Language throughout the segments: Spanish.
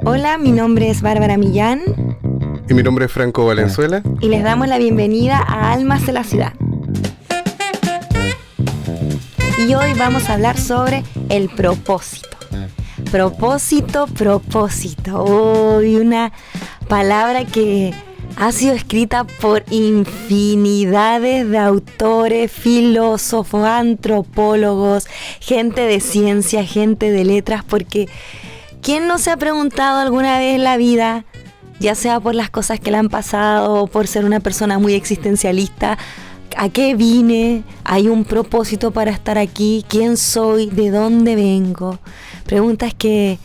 Hola, mi nombre es Bárbara Millán. Y mi nombre es Franco Valenzuela. Y les damos la bienvenida a Almas de la Ciudad. Y hoy vamos a hablar sobre el propósito. Propósito. Uy, una palabra que ha sido escrita por infinidades de autores, filósofos, antropólogos, gente de ciencia, gente de letras, porque ¿quién no se ha preguntado alguna vez en la vida, ya sea por las cosas que le han pasado, por ser una persona muy existencialista, a qué vine? ¿Hay un propósito para estar aquí? ¿Quién soy? ¿De dónde vengo? Preguntas que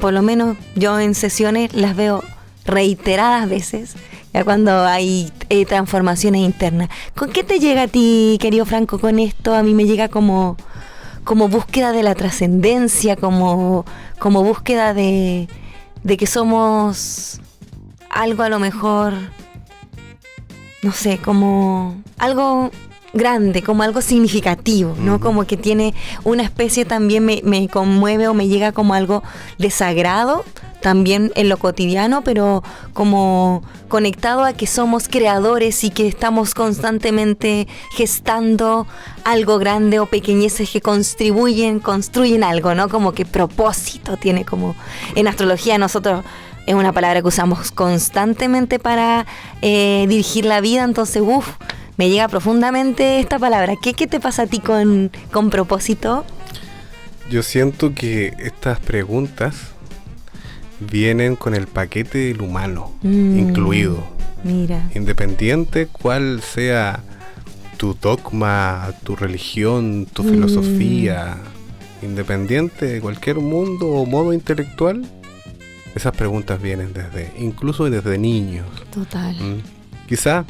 por lo menos yo en sesiones las veo reiteradas veces, ya cuando hay transformaciones internas. ¿Con qué te llega a ti, querido Franco, con esto? A mí me llega como búsqueda de la trascendencia, como búsqueda de que somos algo, a lo mejor, no sé, como algo grande, como algo significativo, ¿no? Como que tiene una especie, también me conmueve o me llega como algo de sagrado, también en lo cotidiano, pero como conectado a que somos creadores y que estamos constantemente gestando algo grande o pequeñeces que construyen algo, ¿no? Como que propósito tiene, como en astrología nosotros es una palabra que usamos constantemente para dirigir la vida, entonces me llega profundamente esta palabra. ¿Qué te pasa a ti con propósito? Yo siento que estas preguntas vienen con el paquete del humano incluido. Mira. Independiente cuál sea tu dogma, tu religión, tu filosofía, independiente de cualquier mundo o modo intelectual, esas preguntas vienen incluso desde niños. Total. Quizá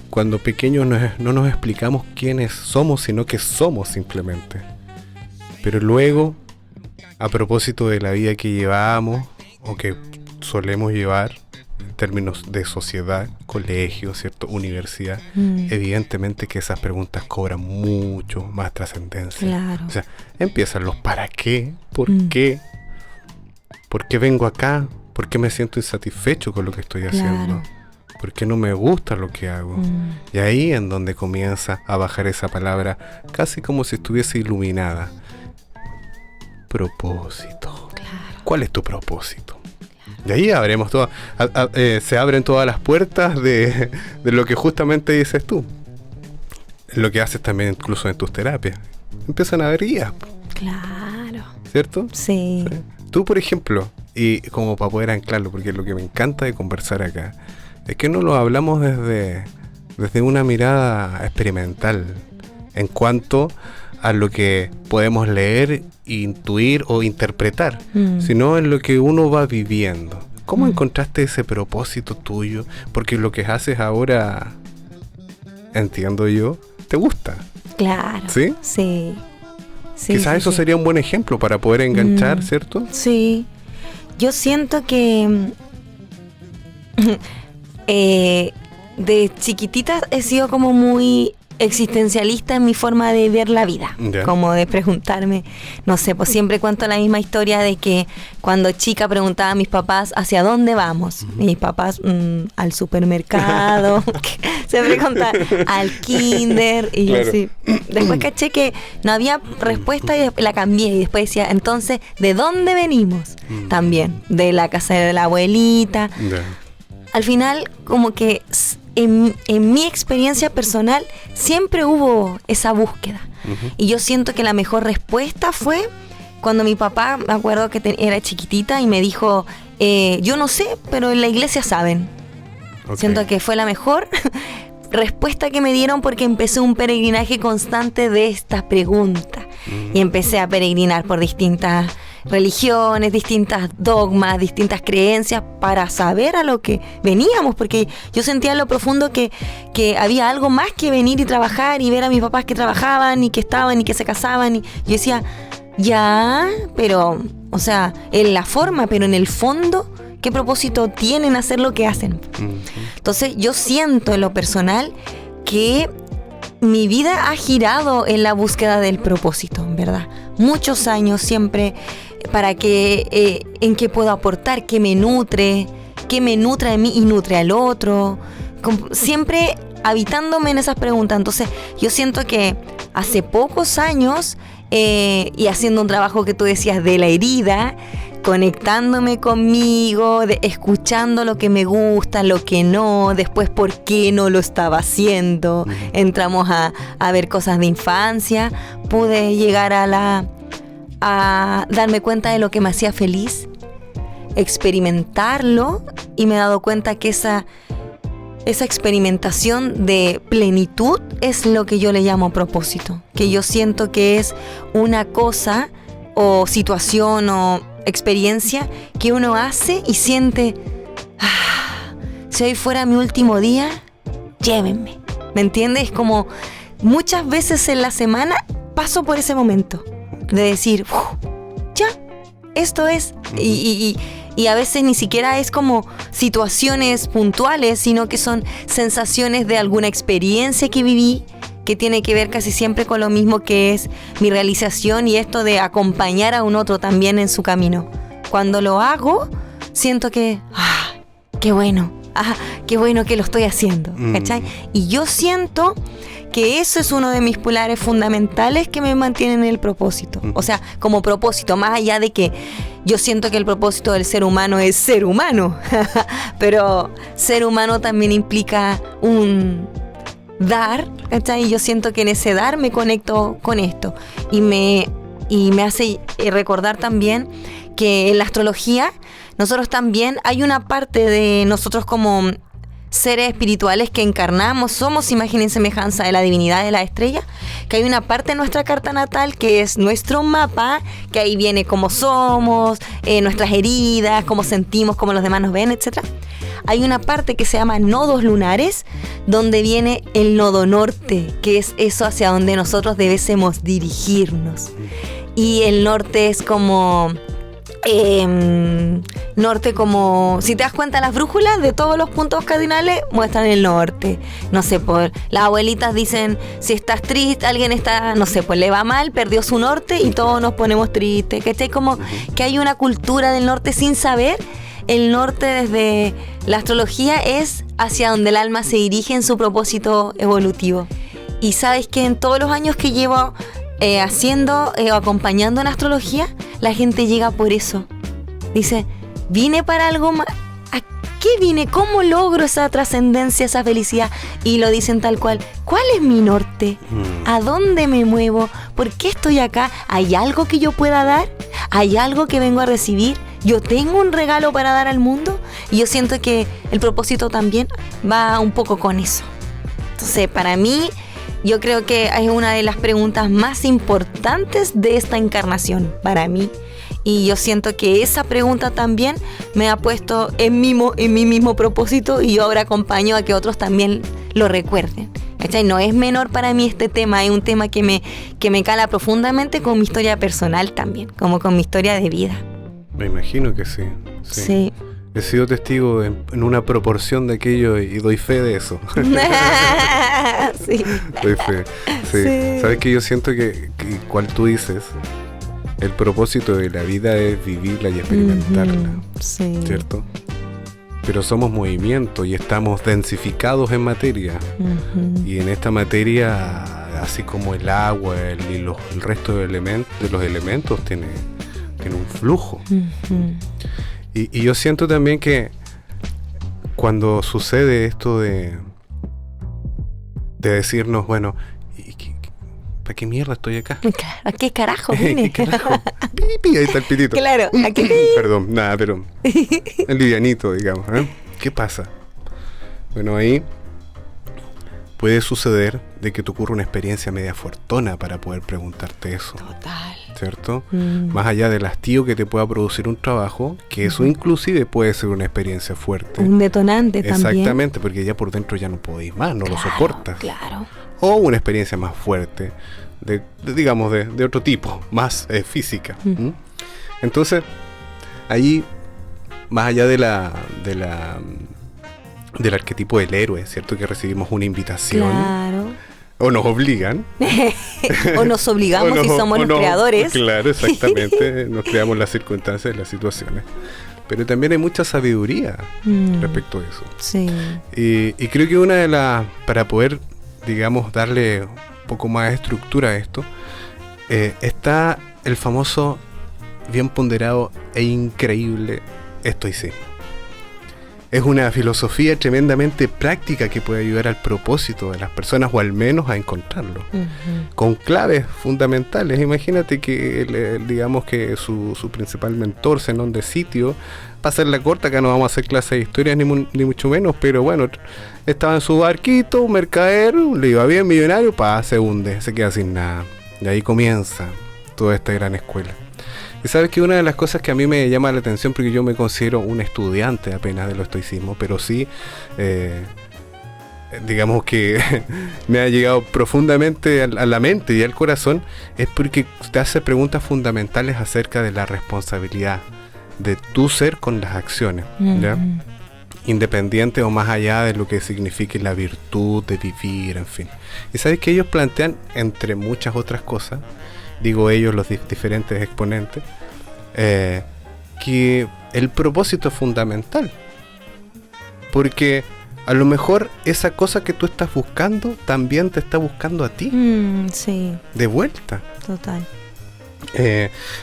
cuando pequeños no nos explicamos quiénes somos, sino que somos simplemente. Pero luego, a propósito de la vida que llevamos o que solemos llevar en términos de sociedad, colegio, ¿cierto? Universidad, evidentemente que esas preguntas cobran mucho más trascendencia. Claro. O sea, empiezan los para qué, por qué vengo acá, por qué me siento insatisfecho con lo que estoy haciendo, Claro. por qué no me gusta lo que hago. Y ahí en donde comienza a bajar esa palabra, casi como si estuviese iluminada. Propósito. Claro. ¿Cuál es tu propósito? Y ahí abremos se abren todas las puertas de lo que justamente dices tú. Lo que haces también incluso en tus terapias. Empiezan a haber guías. Claro. ¿Cierto? Sí. ¿Sí? Tú, por ejemplo, y como para poder anclarlo, porque lo que me encanta de conversar acá, es que no lo hablamos desde una mirada experimental en cuanto a lo que podemos leer, intuir o interpretar, sino en lo que uno va viviendo. ¿Cómo encontraste ese propósito tuyo? Porque lo que haces ahora, entiendo yo, te gusta. Claro. ¿Sí? Sí. Quizás eso sería un buen ejemplo para poder enganchar, ¿cierto? Sí. Yo siento que de chiquitita he sido como muy existencialista en mi forma de ver la vida, como de preguntarme, no sé, pues siempre cuento la misma historia de que cuando chica preguntaba a mis papás ¿hacia dónde vamos? Mis papás al supermercado, siempre contaban al kinder, y claro. Así. Después caché que no había respuesta y la cambié y después decía, entonces, ¿de dónde venimos? También, de la casa de la abuelita. Al final, como que en mi experiencia personal siempre hubo esa búsqueda. Y yo siento que la mejor respuesta fue cuando mi papá, me acuerdo que era chiquitita y me dijo, yo no sé, pero en la iglesia saben. Okay. Siento que fue la mejor respuesta que me dieron porque empecé un peregrinaje constante de estas preguntas. Y empecé a peregrinar por distintas religiones, distintas dogmas, distintas creencias para saber a lo que veníamos, porque yo sentía en lo profundo que había algo más que venir y trabajar y ver a mis papás que trabajaban y que estaban y que se casaban, y yo decía, ya, pero, o sea, en la forma, pero en el fondo, ¿qué propósito tienen hacer lo que hacen? Entonces yo siento en lo personal que mi vida ha girado en la búsqueda del propósito, en verdad. Muchos años siempre para que, en qué puedo aportar, qué me nutre de mí y nutre al otro. Siempre habitándome en esas preguntas. Entonces yo siento que hace pocos años, y haciendo un trabajo que tú decías de la herida, conectándome conmigo, escuchando lo que me gusta, lo que no, después por qué no lo estaba haciendo, entramos a ver cosas de infancia, pude llegar a darme cuenta de lo que me hacía feliz, experimentarlo, y me he dado cuenta que esa experimentación de plenitud es lo que yo le llamo propósito, que yo siento que es una cosa o situación o experiencia que uno hace y siente, si hoy fuera mi último día, llévenme, ¿me entiendes? Como muchas veces en la semana paso por ese momento de decir, ya, esto es, y a veces ni siquiera es como situaciones puntuales, sino que son sensaciones de alguna experiencia que viví, que tiene que ver casi siempre con lo mismo, que es mi realización y esto de acompañar a un otro también en su camino. Cuando lo hago, siento que, qué bueno que lo estoy haciendo, ¿cachai? Y yo siento que eso es uno de mis pilares fundamentales que me mantienen en el propósito. O sea, como propósito, más allá de que yo siento que el propósito del ser humano es ser humano, pero ser humano también implica un dar, ¿cachai? Y yo siento que en ese dar me conecto con esto y me hace recordar también que en la astrología nosotros también hay una parte de nosotros como seres espirituales que encarnamos, somos imagen y semejanza de la divinidad de la estrella, que hay una parte de nuestra carta natal que es nuestro mapa, que ahí viene cómo somos, nuestras heridas, cómo sentimos, cómo los demás nos ven, etc. Hay una parte que se llama nodos lunares, donde viene el nodo norte, que es eso hacia donde nosotros debemos dirigirnos. Y el norte es como... norte, como si te das cuenta, las brújulas de todos los puntos cardinales muestran el norte. No sé, las abuelitas dicen, si estás triste, alguien está, no sé, pues le va mal, perdió su norte y todos nos ponemos tristes, ¿cachai? Como que hay una cultura del norte sin saber. El norte desde la astrología es hacia donde el alma se dirige en su propósito evolutivo. Y sabes que en todos los años que llevo acompañando en astrología, la gente llega por eso. Dice, vine para algo más. ¿A qué vine? ¿Cómo logro esa trascendencia, esa felicidad? Y lo dicen tal cual. ¿Cuál es mi norte? ¿A dónde me muevo? ¿Por qué estoy acá? ¿Hay algo que yo pueda dar? ¿Hay algo que vengo a recibir? ¿Yo tengo un regalo para dar al mundo? Y yo siento que el propósito también va un poco con eso. Entonces, para mí, yo creo que es una de las preguntas más importantes de esta encarnación, para mí. Y yo siento que esa pregunta también me ha puesto en mi mismo propósito, y yo ahora acompaño a que otros también lo recuerden. ¿Cachai? No es menor para mí este tema, es un tema que me cala profundamente con mi historia personal también, como con mi historia de vida. Me imagino que sí. Sí. He sido testigo en una proporción de aquello y doy fe de eso. Sí. Doy fe. Sí. Sabes que yo siento que cual tú dices, el propósito de la vida es vivirla y experimentarla. Sí. ¿Cierto? Pero somos movimiento y estamos densificados en materia. Y en esta materia, así como el agua y el resto de los elementos, tiene un flujo. Y yo siento también que cuando sucede esto de decirnos, bueno, ¿para qué mierda estoy acá? ¿A qué carajo vine? ¿Qué carajo? Pipi, ahí está el pitito. Claro, aquí. Perdón, nada, pero el livianito, digamos. ¿Qué pasa? Bueno, ahí puede suceder de que te ocurra una experiencia media fuertona para poder preguntarte eso. Total. ¿Cierto? Más allá del hastío que te pueda producir un trabajo, que eso inclusive puede ser una experiencia fuerte. Un detonante también. Exactamente, porque ya por dentro ya no podéis más, no lo soportas. Claro. O una experiencia más fuerte, digamos de otro tipo, más física. Entonces, ahí, más allá del arquetipo del héroe, ¿cierto? Que recibimos una invitación. Claro. o nos obligan. O nos obligamos si somos los creadores. Claro, exactamente. Nos creamos las circunstancias y las situaciones. Pero también hay mucha sabiduría respecto a eso. Sí. Y creo que una de las, para poder, digamos, darle un poco más de estructura a esto, está el famoso, bien ponderado e increíble estoicismo. Es una filosofía tremendamente práctica que puede ayudar al propósito de las personas, o al menos a encontrarlo, con claves fundamentales. Imagínate que, digamos que su principal mentor, Zenón de Sitio, para hacerla corta, acá no vamos a hacer clase de historias ni mucho menos, pero bueno, estaba en su barquito, un mercader, le iba bien, millonario, se hunde, se queda sin nada. Y ahí comienza toda esta gran escuela. Y sabes que una de las cosas que a mí me llama la atención, porque yo me considero un estudiante apenas del estoicismo, pero sí, digamos que me ha llegado profundamente a la mente y al corazón, es porque te hace preguntas fundamentales acerca de la responsabilidad de tu ser con las acciones, ¿ya? Independiente o más allá de lo que signifique la virtud de vivir, en fin. Y sabes que ellos plantean, entre muchas otras cosas, digo ellos, los diferentes exponentes, que el propósito es fundamental, porque a lo mejor esa cosa que tú estás buscando también te está buscando a ti, sí, de vuelta. Total.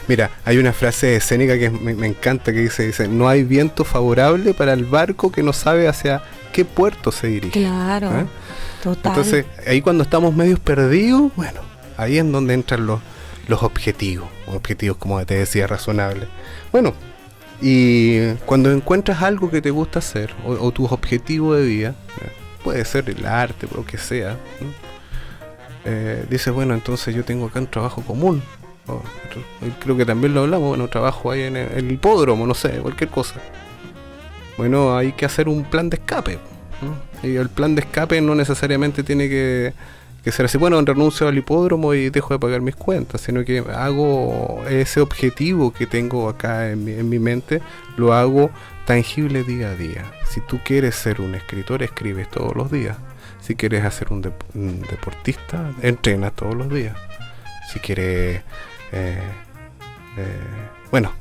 Mira, hay una frase de Séneca que me encanta, que dice, no hay viento favorable para el barco que no sabe hacia qué puerto se dirige. Claro, total. Entonces, ahí cuando estamos medios perdidos, bueno, ahí es donde entran los objetivos, como te decía, razonables. Bueno, y cuando encuentras algo que te gusta hacer, o tus objetivos de vida, puede ser el arte, lo que sea, ¿no? Dices, bueno, entonces yo tengo acá un trabajo común. Creo que también lo hablamos, bueno, trabajo ahí en el hipódromo, no sé, cualquier cosa. Bueno, hay que hacer un plan de escape, ¿no? Y el plan de escape no necesariamente tiene que ser así, bueno, renuncio al hipódromo y dejo de pagar mis cuentas, sino que hago ese objetivo que tengo acá en mi mente, lo hago tangible día a día. Si tú quieres ser un escritor, escribes todos los días. Si quieres hacer un deportista, entrenas todos los días. Si quieres... bueno,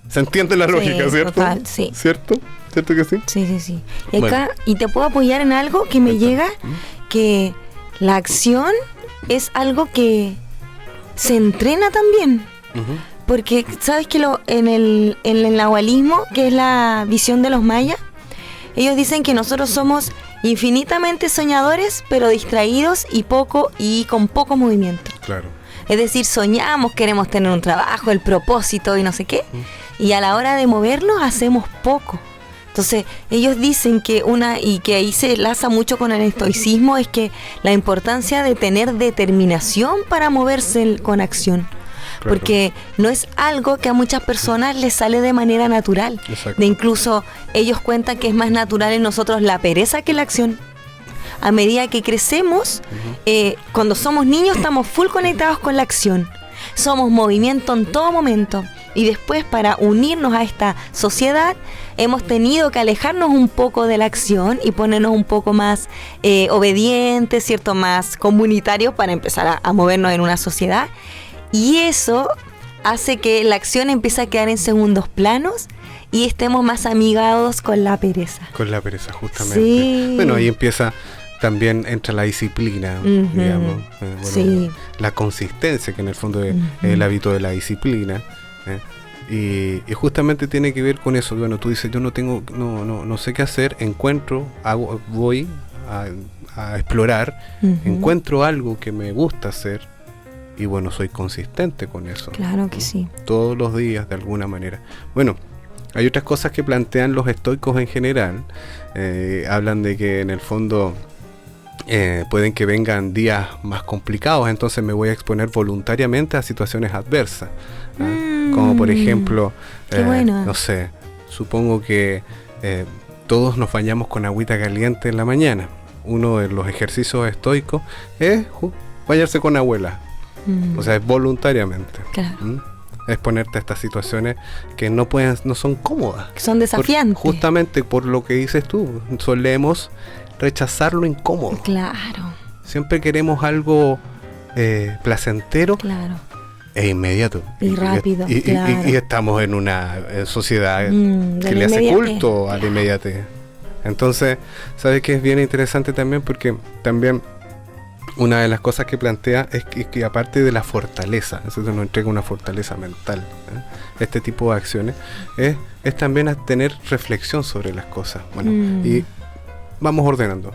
se entiende la lógica, ¿cierto? Total, sí. ¿Cierto? ¿Cierto que sí? Sí. Y acá, y te puedo apoyar en algo que me llega, que la acción es algo que se entrena también. Porque, ¿sabes que en el nahualismo, que es la visión de los mayas, ellos dicen que nosotros somos infinitamente soñadores, pero distraídos y con poco movimiento? Claro. Es decir, soñamos, queremos tener un trabajo, el propósito y no sé qué, y a la hora de movernos hacemos poco. Entonces, ellos dicen que y que ahí se enlaza mucho con el estoicismo, es que la importancia de tener determinación para moverse con acción. Claro. Porque no es algo que a muchas personas les sale de manera natural. Exacto. Incluso ellos cuentan que es más natural en nosotros la pereza que la acción. A medida que crecemos, cuando somos niños estamos full conectados con la acción. Somos movimiento en todo momento. Y después, para unirnos a esta sociedad, hemos tenido que alejarnos un poco de la acción y ponernos un poco más obedientes, ¿cierto? Más comunitarios para empezar a movernos en una sociedad. Y eso hace que la acción empiece a quedar en segundos planos y estemos más amigados con la pereza. Con la pereza, justamente. Sí. Bueno, ahí también entra la disciplina, digamos. Sí. La consistencia, que en el fondo es el hábito de la disciplina. Y justamente tiene que ver con eso. Bueno, tú dices, yo no sé qué hacer, voy a explorar, encuentro algo que me gusta hacer y bueno, soy consistente con eso. Claro que sí. Todos los días, de alguna manera. Bueno, hay otras cosas que plantean los estoicos en general. Hablan de que en el fondo pueden que vengan días más complicados, entonces me voy a exponer voluntariamente a situaciones adversas. Como por ejemplo, no sé, supongo que todos nos bañamos con agüita caliente en la mañana. Uno de los ejercicios estoicos es bañarse con abuela. O sea, es voluntariamente. Claro. Es ponerte a estas situaciones que no son cómodas. Que son desafiantes. Justamente por lo que dices tú, solemos rechazar lo incómodo. Claro. Siempre queremos algo placentero, claro, e inmediato. y rápido, claro. Y estamos en una sociedad que le hace culto a la inmediatez. Entonces, ¿sabes qué es bien interesante también? Porque también una de las cosas que plantea es que aparte de la fortaleza, eso nos entrega una fortaleza mental, este tipo de acciones, es también a tener reflexión sobre las cosas. Bueno, y vamos ordenando.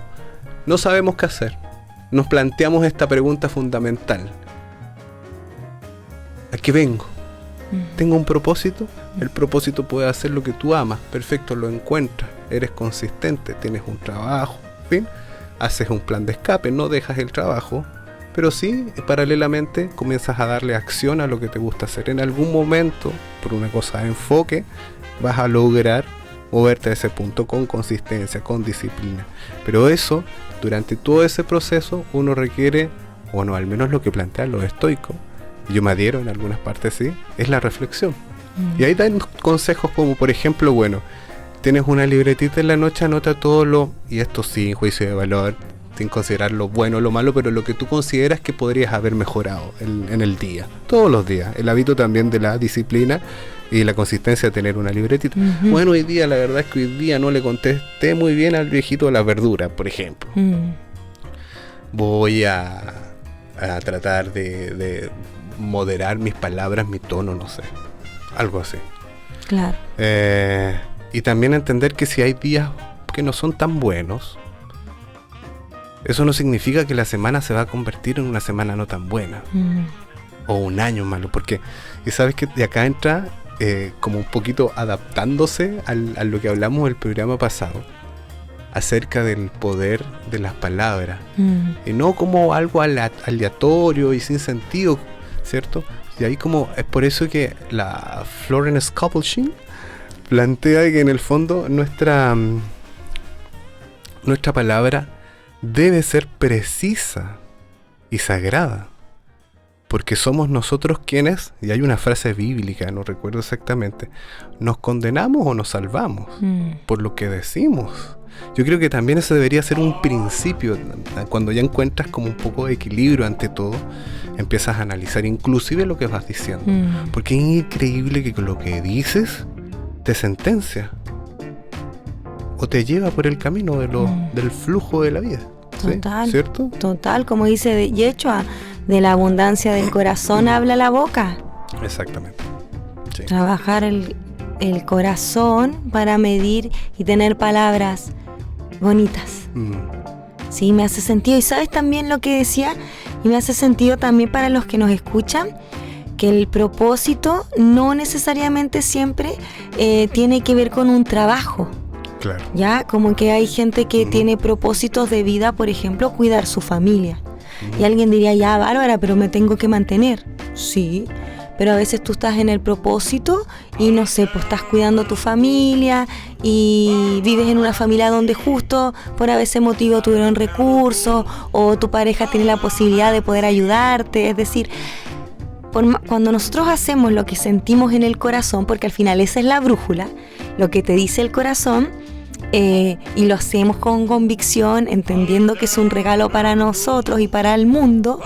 No sabemos qué hacer. Nos planteamos esta pregunta fundamental. ¿A qué vengo? ¿Tengo un propósito? El propósito puede hacer lo que tú amas. Perfecto, lo encuentras. Eres consistente, tienes un trabajo, en fin. Haces un plan de escape, no dejas el trabajo, pero sí, paralelamente, comienzas a darle acción a lo que te gusta hacer. En algún momento, por una cosa de enfoque, vas a lograr moverte a ese punto con consistencia, con disciplina. Pero eso, durante todo ese proceso, uno requiere, bueno, al menos lo que plantean los estoicos, yo me adhiero en algunas partes, sí, es la reflexión. Y ahí dan consejos como, por ejemplo, bueno, tienes una libretita en la noche, anota todo lo, y esto sin juicio de valor, sin considerar lo bueno o lo malo, pero lo que tú consideras que podrías haber mejorado en el día, todos los días. El hábito también de la disciplina y la consistencia de tener una libretita. Bueno, hoy día, la verdad es que hoy día no le contesté muy bien al viejito de las verduras, por ejemplo. Voy a tratar de moderar mis palabras, mi tono, no sé, algo así. Claro. Y también entender que si hay días que no son tan buenos, eso no significa que la semana se va a convertir en una semana no tan buena, o un año malo, porque, y sabes que de acá entra como un poquito adaptándose a lo que hablamos en el programa pasado, acerca del poder de las palabras, y no como algo aleatorio y sin sentido, ¿cierto? Y ahí como es por eso que la Florence Scovel-Shinn plantea que en el fondo nuestra palabra debe ser precisa y sagrada, porque somos nosotros quienes, y hay una frase bíblica, no recuerdo exactamente, nos condenamos o nos salvamos por lo que decimos. Yo creo que también ese debería ser un principio. Cuando ya encuentras como un poco de equilibrio ante todo, empiezas a analizar inclusive lo que vas diciendo, porque es increíble que con lo que dices te sentencia o te lleva por el camino del flujo de la vida. Total, ¿sí? ¿Cierto? Total, como dice Yeshua, de la abundancia del corazón habla la boca. Exactamente. Sí. Trabajar el corazón para medir y tener palabras bonitas. Sí, me hace sentido. Y sabes también lo que decía, y me hace sentido también para los que nos escuchan, que el propósito no necesariamente siempre tiene que ver con un trabajo. Claro. Ya, como que hay gente que tiene propósitos de vida, por ejemplo, cuidar su familia. Y alguien diría, ya, Bárbara, pero me tengo que mantener. Sí, pero a veces tú estás en el propósito y no sé, pues estás cuidando a tu familia y vives en una familia donde justo por a veces motivo tuvieron recursos o tu pareja tiene la posibilidad de poder ayudarte. Es decir, cuando nosotros hacemos lo que sentimos en el corazón, porque al final esa es la brújula, lo que te dice el corazón, y lo hacemos con convicción, entendiendo que es un regalo para nosotros y para el mundo,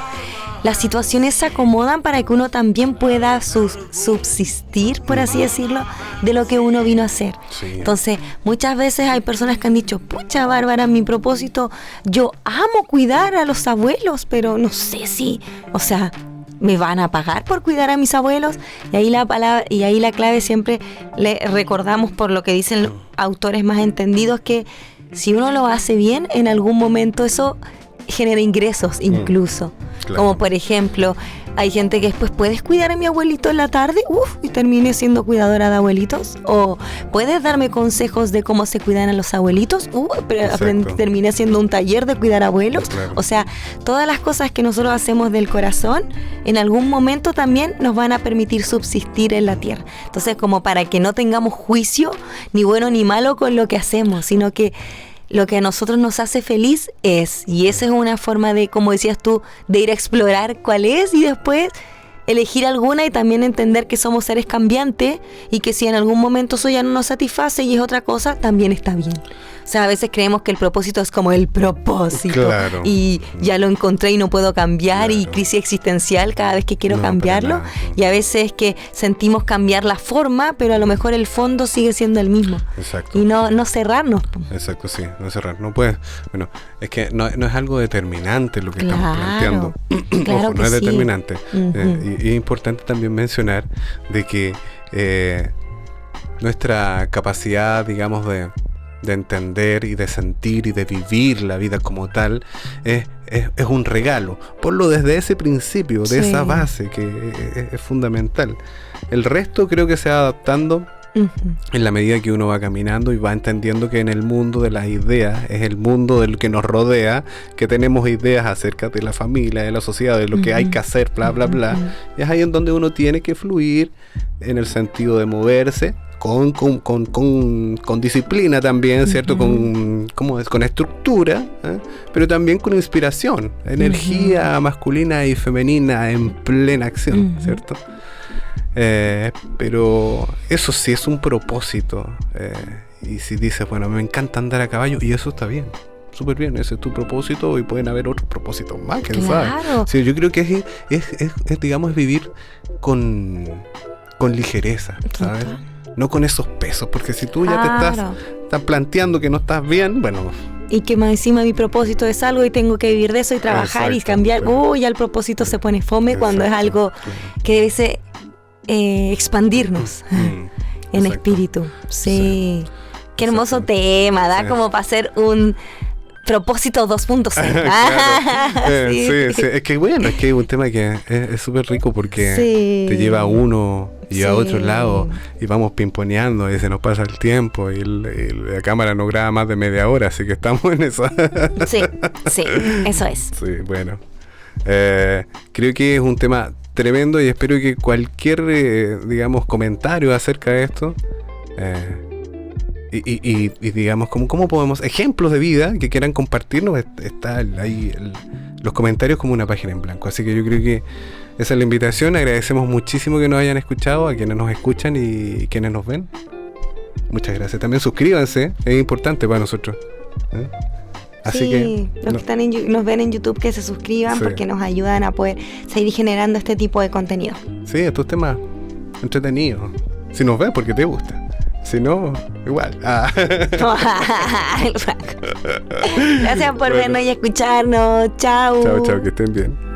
las situaciones se acomodan para que uno también pueda subsistir, por así decirlo, de lo que uno vino a hacer. Sí. Entonces, muchas veces hay personas que han dicho, pucha, Bárbara, mi propósito, yo amo cuidar a los abuelos, pero no sé si, o sea, ¿me van a pagar por cuidar a mis abuelos? Y ahí la clave siempre le recordamos, por lo que dicen los autores más entendidos, que si uno lo hace bien, en algún momento eso genera ingresos incluso. Claro. Como por ejemplo, hay gente que después, ¿puedes cuidar a mi abuelito en la tarde? Y termine siendo cuidadora de abuelitos. O ¿puedes darme consejos de cómo se cuidan a los abuelitos? Terminé haciendo un taller de cuidar abuelos. Claro. O sea, todas las cosas que nosotros hacemos del corazón, en algún momento también nos van a permitir subsistir en la tierra. Entonces, como para que no tengamos juicio, ni bueno ni malo con lo que hacemos, sino que lo que a nosotros nos hace feliz y esa es una forma de, como decías tú, de ir a explorar cuál es y después elegir alguna y también entender que somos seres cambiantes y que si en algún momento eso ya no nos satisface y es otra cosa, también está bien. O sea, a veces creemos que el propósito es como el propósito. Claro. Y ya lo encontré y no puedo cambiar, Claro. y crisis existencial cada vez que quiero No, cambiarlo. para nada. Y a veces es que sentimos cambiar la forma, pero a lo mejor el fondo sigue siendo el mismo. Exacto. Y no cerrarnos. Exacto, sí, no cerrar. No puedes. Bueno, es que no es algo determinante lo que estamos Claro. planteando. Claro Ojo, que no es sí. determinante. Ujú. Y es importante también mencionar de que nuestra capacidad, digamos, de entender y de sentir y de vivir la vida como tal es un regalo. Ponlo desde ese principio, de Sí. esa base que es fundamental. El resto creo que se va adaptando Ujú. en la medida que uno va caminando y va entendiendo que en el mundo de las ideas es el mundo del que nos rodea, que tenemos ideas acerca de la familia, de la sociedad, de lo que hay que hacer, bla, bla, bla. Ujú. Y es ahí en donde uno tiene que fluir en el sentido de moverse con disciplina también, ¿cierto? Ujú. Con estructura, ¿eh? Pero también con inspiración, energía masculina y femenina en plena acción, Ujú. ¿cierto? Pero eso sí es un propósito. Y si dices, bueno, me encanta andar a caballo, y eso está bien, súper bien, ese es tu propósito, y pueden haber otros propósitos más, quién sabe. Claro. Sí, yo creo que es, digamos, vivir con ligereza, ¿sabes? Total. No con esos pesos, porque si tú ya te Claro. estás planteando que no estás bien, bueno, Y que más encima mi propósito es algo y tengo que vivir de eso y trabajar y Exacto, cambiar. claro. Ya el propósito se pone fome cuando es exacto, algo que debe expandirnos en exacto. espíritu. Sí. Qué hermoso Exacto. tema, da Sí. como para hacer un propósito 2.0. Claro. Sí. Sí. Es que bueno, es que es un tema que es súper rico porque Sí. te lleva a uno y a Sí. otro lado y vamos pimponeando y se nos pasa el tiempo y la cámara no graba más de media hora, así que estamos en eso. Sí, eso es. Sí, bueno. Creo que es un tema tremendo y espero que cualquier, digamos, comentario acerca de esto y digamos, ¿cómo podemos, ejemplos de vida que quieran compartirnos, está ahí los comentarios como una página en blanco. Así que yo creo que esa es la invitación. Agradecemos muchísimo que nos hayan escuchado, a quienes nos escuchan y quienes nos ven. Muchas gracias. También suscríbanse, es importante para nosotros. Así sí, que los que están nos ven en YouTube, que se suscriban, Sí. porque nos ayudan a poder seguir generando este tipo de contenido. sí, estos temas entretenidos. Si nos ves, porque te gusta. Si no, igual. El Franco. Gracias por Bueno. vernos y escucharnos. Chao. Chao, que estén bien.